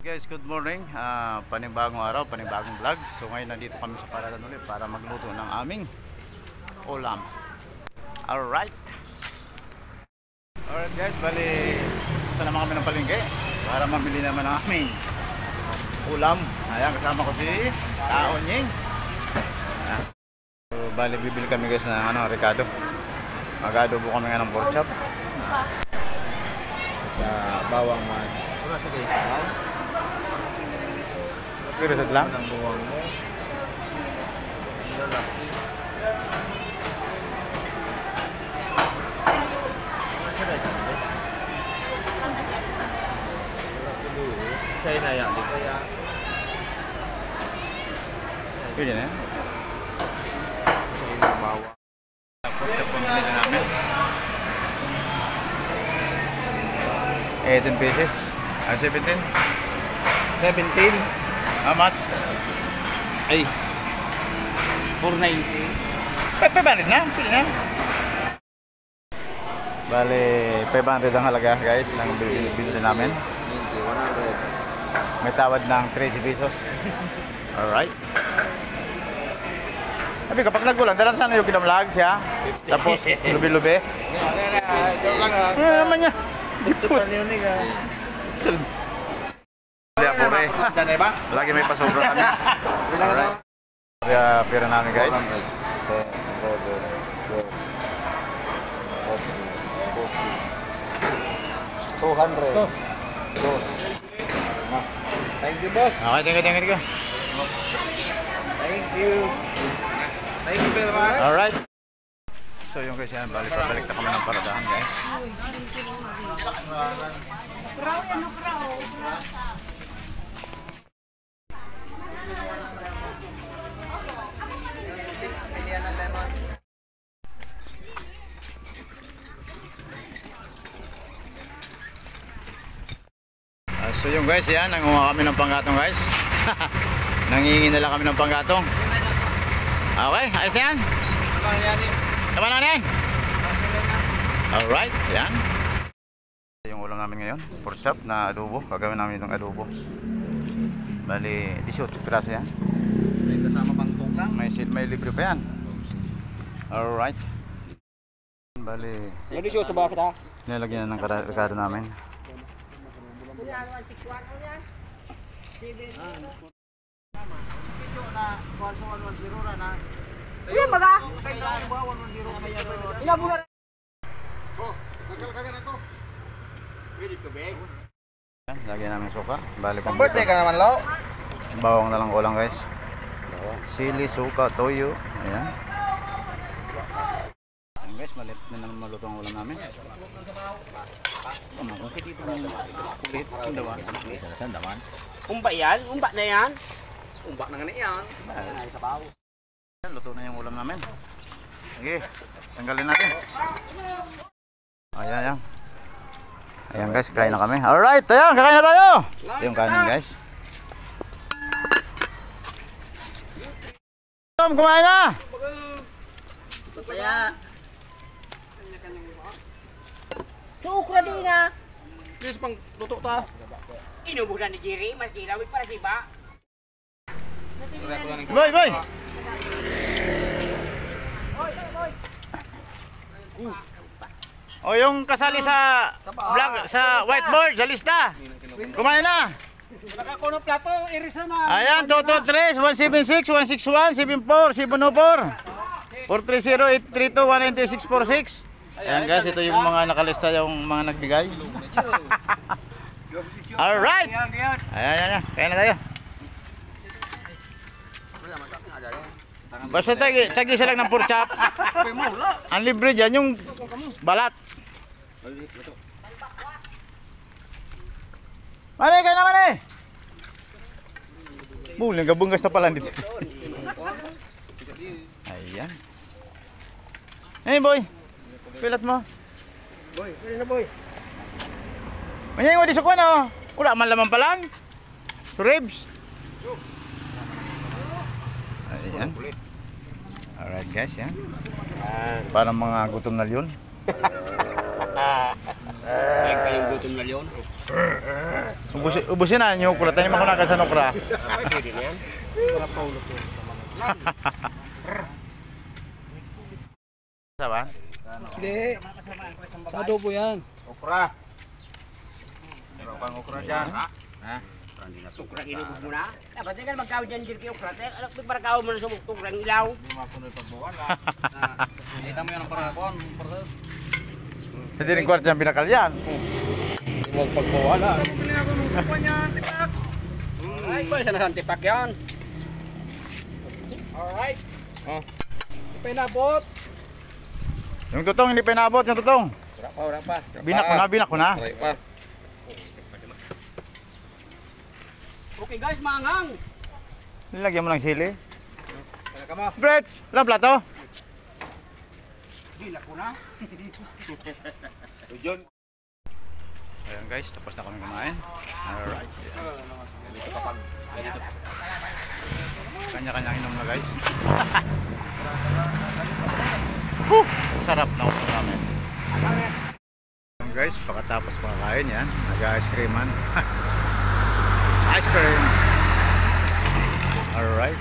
Guys, good morning. Panibagong araw, panibagong vlog. So ngayon nandito kami sa Paralan ulit para magluto ng aming ulam. Alright. Alright guys, bali punta naman kami ng palengke para mamili naman ng aming ulam. Ayan, kasama ko si Taonying. So bali bibili kami guys ng Ricardo. Mag-adobo kami nga ng pork chop. Sa bawang man. Wala sa guys. Pero sa lang ng buwang mo. Wala. China yan, di kaya. Pwede na yan. China bawang. Pork chop pamili na namin. 18 pieces. 17. 17. How much? Ay, 490. Pwede na? Pwede na? Bale, 500 ang halaga guys ng bilhin namin. 100. May tawad ng 13 pesos. Alright. Sabi kapag nagbulang, dalan sana yung kinamlag siya. Tapos, lubi-lubi. Joke lang ha. Ano naman niya? Ipot. Lagi may pasobra kami. Kaya pira namin guys. 200. Thank you, boss. Okay, thank you. Thank you. Thank you very much. Alright. So yung guys yan, pabalik na kami ng paradahan guys. So yung guys yan, nangunga kami ng panggatong guys. Nangingi nila kami ng panggatong. Okay, ayos na yan. Tama na yan. Alright, yan. Yung ulam namin ngayon, pork chop na adobo. Gagawin namin itong adobo. Bali, 18 piraso yan. May kasama pang tuklang. May libre pa yan. Alright. Bali, May 18 ba kita? nilagyan na ng Ricardo namin. Iya baga. Ila bulan. Oh, kagal-kagal ito. Ready to bag. Lagyan namin suka. Bali kung Birthday ka naman, Lo. bawang na lang ulang guys. Sili, suka, toyo. Ayan. Ayan guys, malit na naman maluto ang ulam namin. Kumakukit dito ng kulit. Sandaman. Sandaman. Umba yan, umba na yan. Umbak na nga na yan. Luto na yung ulam namin. Sige, tanggalin natin. Ayan, ayan. Ayan guys, kain na kami. Alright, ayan, kakain na tayo. Ito yung kanin guys. Tom, kumain na. Kaya. Sukra din na. Please pang tutok ta. Inubulan ni Jerry, magkilawit para si ba. Boy, boy. O yung kasali sa vlog, sa whiteboard, sa lista. Kumain na. Nakakuno plato, irisa na. Ayan, 223, 176, 161, 74, 704, 430, 832, 19646. Ayan guys, ito yung mga nakalista, yung mga nagbigay. Alright. Ayan, ayan, kaya na tayo. Basta tagi siya lang ng pork chop. Ang libre dyan, yung balat. Mane, kayo naman eh. Buling, gabungas na pala dito. Ayan. Hey boy, pilat mo. Boy, sino na boy? Manyay mo di sa kwan oh. Wala man lamang palan. So ribs. Ayan. Alright guys, yan. Parang mga gutom na yun. Ay, kayong gutom na leon. Ubusin na yung okra. Tayo mo na sa okra. Pwede na yan. Saba? Hindi. Sa adobo yan. Okra. Meron pang okra dyan. Ukra inubog mo na. Dapat tingnan magkawin dyan dyan kay ukra. Alam ko para kawin mo na sa ukrang ilaw. Hindi mapunoy pagbuwan ha. Kita mo yan ang parakon. Hindi rin kwarta yung binakal yan. Hindi mo pagbuwan ha. Ito mo pinag ako nung kukuha niya. Tipak. Ay, pwede sana sa tipak yan. Alright. Pinabot. Yung tutong hindi pa inaabot, yung tutong. Wala pa. Binak ko na. Aray pa. Okay guys, manghang. Nilagyan mo ng sili. Wala ka mo. Brets, lang plato. Gila ko na. Ayan guys, tapos na kami kumain. Alright. Kanya-kanya inom na guys. Sarap na ulam namin. Ayan guys, pagkatapos pagkain yan, nag-ice creaman. Ice cream. Alright.